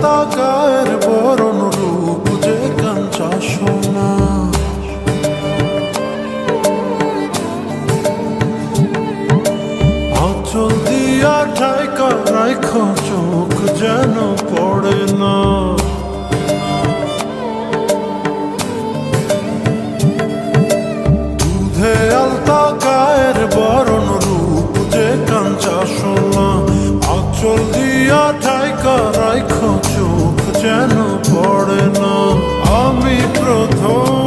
আলতা গায়ের বরণ রূপ যে কাঞ্চা সোনা। আঁচল দিয়া ঠাইকা রাইখো চোখ যেন পড়ে না। দুধে আলতা গায়ের বরণ রূপ যে কাঞ্চা সোনা। আঁচল দিয়া ঠাইকা রাইখো চোখ যেন পড়ে না। আমি প্রথম